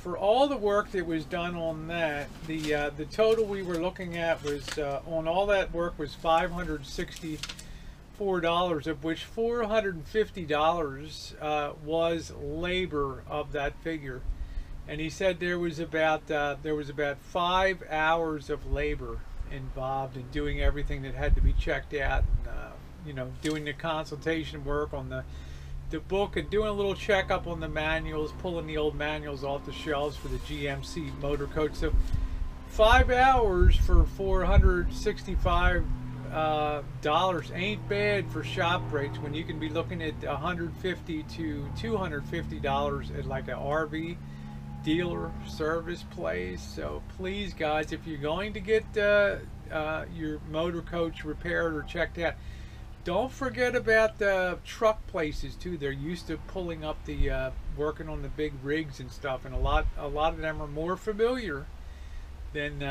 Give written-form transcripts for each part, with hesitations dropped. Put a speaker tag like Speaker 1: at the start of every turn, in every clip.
Speaker 1: for all the work that was done on that, the total we were looking at was on all that work was $564, of which $450 was labor of that figure. And he said there was about 5 hours of labor involved in doing everything that had to be checked out, and you know, doing the consultation work on the book, and doing a little checkup on the manuals, pulling the old manuals off the shelves for the GMC motor coach. So 5 hours for $465 ain't bad for shop rates, when you can be looking at $150 to $250 at like an RV dealer service place. So please guys, if you're going to get your motor coach repaired or checked out, don't forget about the truck places too. They're used to pulling up the working on the big rigs and stuff, and a lot of them are more familiar than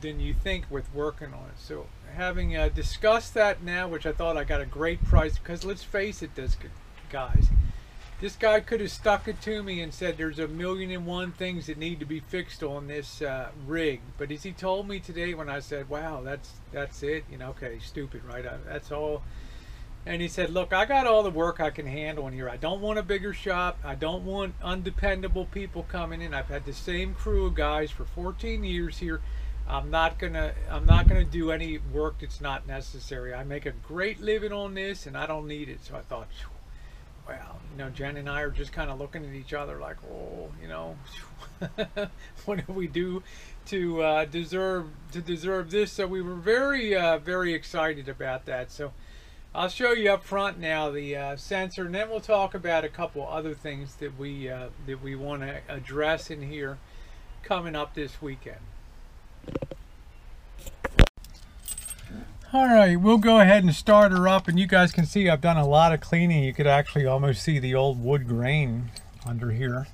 Speaker 1: you think with working on it. So having discussed that now, which I thought I got a great price, because let's face it, this guy could have stuck it to me and said there's 1,000,001 things that need to be fixed on this rig. But as he told me today, when I said, wow, that's it, you know, okay, stupid, right? That's all. And he said, look, I got all the work I can handle in here. I don't want a bigger shop. I don't want undependable people coming in. I've had the same crew of guys for 14 years here. I'm not gonna do any work that's not necessary. I make a great living on this, and I don't need it. So I thought, well, you know, Jen and I are just kind of looking at each other like, oh, you know, what do we do to deserve this? So we were very very excited about that. So I'll show you up front now the sensor, and then we'll talk about a couple other things that we want to address in here coming up this weekend. Alright, we'll go ahead and start her up, and you guys can see I've done a lot of cleaning. You could actually almost see the old wood grain under here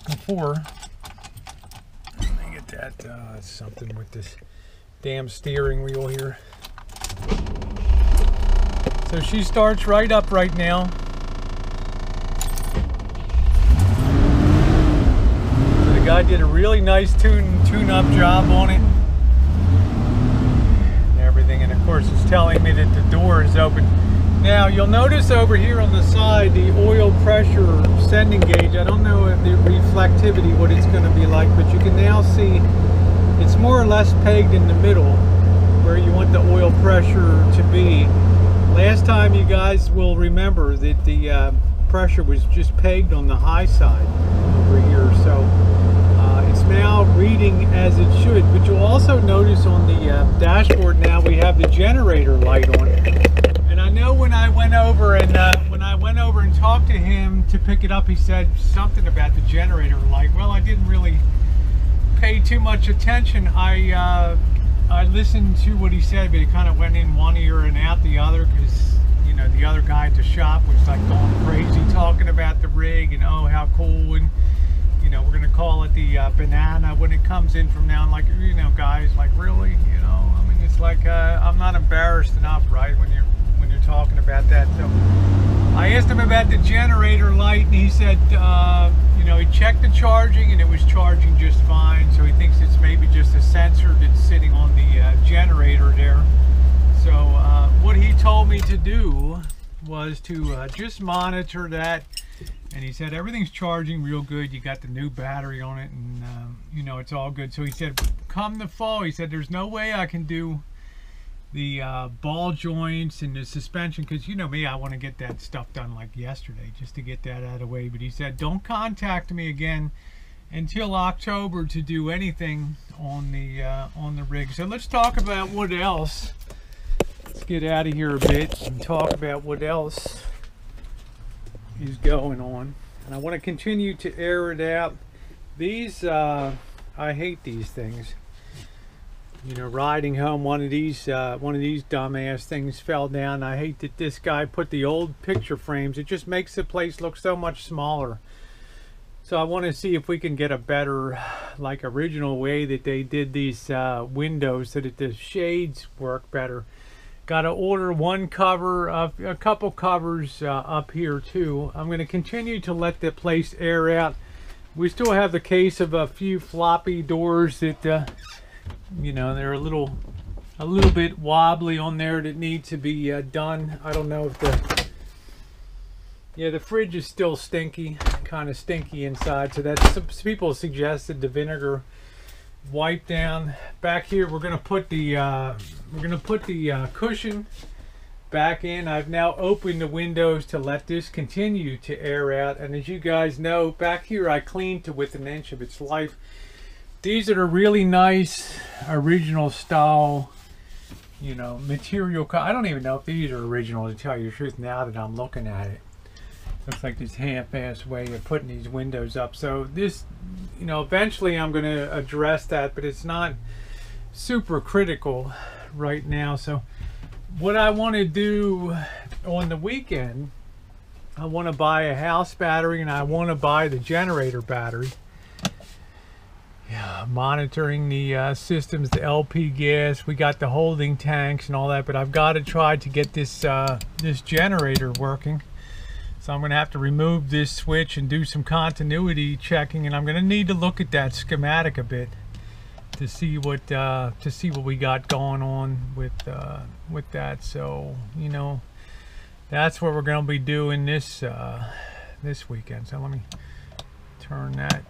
Speaker 1: before. Let me get that, that's something with this damn steering wheel here. So she starts right up right now. So the guy did a really nice tune-up job on it. And of course it's telling me that the door is open. Now you'll notice over here on the side the oil pressure sending gauge. I don't know if the reflectivity, what it's going to be like, but you can now see it's more or less pegged in the middle where you want the oil pressure to be. Last time, you guys will remember that the pressure was just pegged on the high side over here. So it's now reading as it should, but you'll also notice on the dashboard now we have the generator light on. And I know when I went over and talked to him to pick it up, he said something about the generator light. Well, I didn't really pay too much attention. I listened to what he said, but it kind of went in one ear and out the other, because you know the other guy at the shop was like going crazy talking about the rig and oh how cool, and you know, we're gonna call it the banana when it comes in from now on. Like, you know, guys, like really, you know, I mean, it's like I'm not embarrassed enough, right, when you're talking about that. So I asked him about the generator light, and he said, you know, he checked the charging and it was charging just fine. So he thinks it's maybe just a sensor that's sitting on the generator there. So what he told me to do was to just monitor that. And he said everything's charging real good. You got the new battery on it, and you know, it's all good. So he said come the fall, he said there's no way I can do the ball joints and the suspension, because you know me, I want to get that stuff done like yesterday, just to get that out of the way. But he said don't contact me again until October to do anything on the rig. So let's talk about what else. Let's get out of here a bit and talk about what else is going on. And I want to continue to air it out. These I hate these things. You know, riding home, one of these dumbass things fell down. I hate that this guy put the old picture frames. It just makes the place look so much smaller. So I want to see if we can get a better, like, original way that they did these windows so that the shades work better. Got to order one cover, a couple covers up here too. I'm going to continue to let the place air out. We still have the case of a few floppy doors that, you know, they're a little bit wobbly on there that need to be done. I don't know if the fridge is still stinky, kind of stinky inside. So that's, some people suggested the vinegar wipe down. Back here, we're gonna put the cushion back in. I've now opened the windows to let this continue to air out, and as you guys know, back here I cleaned to within an inch of its life. These are the really nice original style, you know, material. I don't even know if these are original, to tell you the truth, now that I'm looking at it. Looks like this half-assed way of putting these windows up. So this, you know, eventually I'm going to address that, but it's not super critical right now. So what I want to do on the weekend, I want to buy a house battery, and I want to buy the generator battery. Yeah, monitoring the systems, the LP gas. We got the holding tanks and all that, but I've got to try to get this this generator working. So I'm going to have to remove this switch and do some continuity checking, and I'm going to need to look at that schematic a bit to see what we got going on with that. So, you know, that's what we're going to be doing this this weekend. So let me turn that,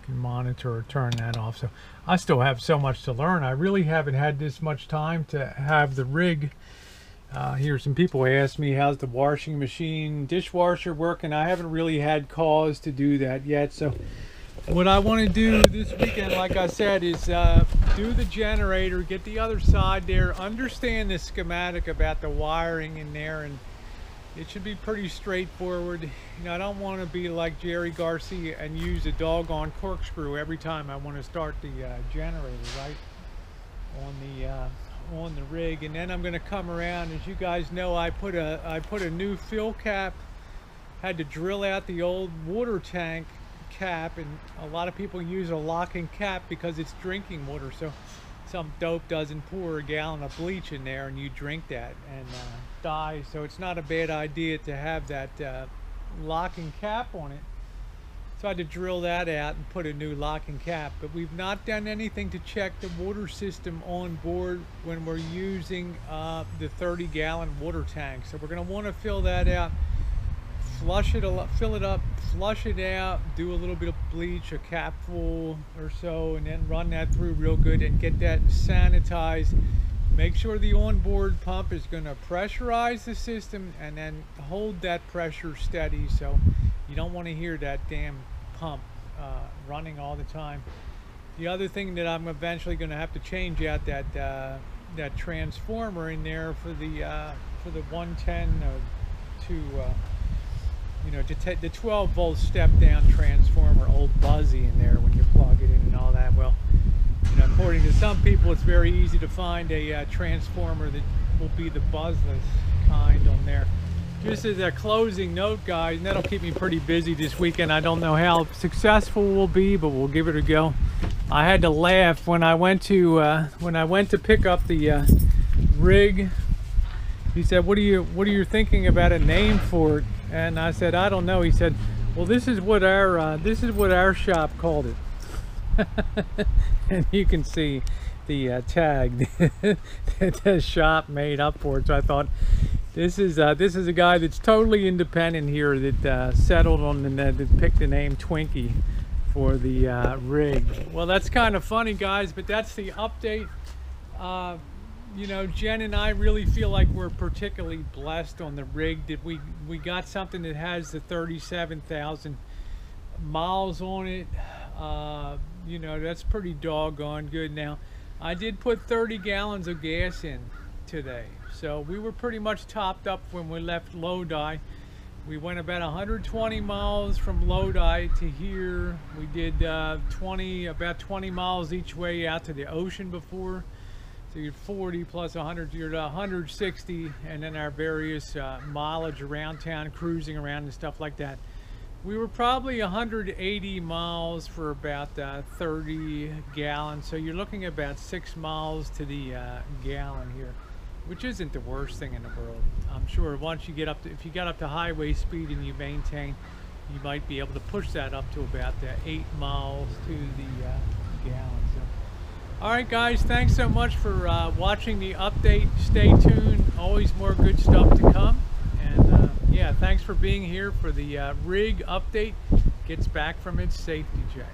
Speaker 1: can monitor or turn that off. So I still have so much to learn. I really haven't had this much time to have the rig. Here, some people ask me, how's the washing machine, dishwasher working? I haven't really had cause to do that yet. So what I want to do this weekend, like I said, is do the generator, get the other side there, understand the schematic about the wiring in there, and it should be pretty straightforward. You know, I don't want to be like Jerry Garcia and use a doggone corkscrew every time I want to start the generator, right, on the rig. And then I'm going to come around. As you guys know, I put a new fill cap, had to drill out the old water tank cap, and a lot of people use a locking cap because it's drinking water. So some dope doesn't pour a gallon of bleach in there and you drink that and die. So it's not a bad idea to have that locking cap on it. So I had to drill that out and put a new locking cap. But we've not done anything to check the water system on board when we're using the 30-gallon water tank. So we're going to want to fill that out, flush it, fill it up, flush it out, do a little bit of bleach, a capful or so, and then run that through real good and get that sanitized. Make sure the onboard pump is going to pressurize the system and then hold that pressure steady. So you don't want to hear that damn pump running all the time. The other thing that I'm eventually going to have to change out that transformer in there for the 110 to you know, to take the 12-volt step-down transformer, old Buzzy in there when you plug it in and all that. Well, you know, according to some people, it's very easy to find a transformer that will be the buzzless kind on there. Just as a closing note, guys, and that'll keep me pretty busy this weekend. I don't know how successful we'll be, but we'll give it a go. I had to laugh when I went to pick up the rig. He said, "What are you thinking about a name for it?" And I said, "I don't know." He said, "Well, this is what our shop called it." And you can see the tag that the shop made up for it. So I thought, this is a guy that's totally independent here that settled on that picked the name Twinkie for the rig. Well, that's kind of funny, guys, but that's the update. You know, Jen and I really feel like we're particularly blessed on the rig that we got something that has the 37,000 miles on it. You know, that's pretty doggone good. Now, I did put 30 gallons of gas in today, so we were pretty much topped up when we left Lodi. We went about 120 miles from Lodi to here. We did about 20 miles each way out to the ocean before. So you're 40 plus 100, you're at 160, and then our various mileage around town, cruising around and stuff like that. We were probably 180 miles for about 30 gallons. So you're looking at about 6 miles to the gallon here, which isn't the worst thing in the world. I'm sure once you get up to, if you got up to highway speed and you maintain you might be able to push that up to about the 8 miles to the gallon. So, all right, guys, thanks so much for watching the update. Stay tuned. Always more good stuff to come. And yeah, thanks for being here for the rig update. Gets back from its safety check.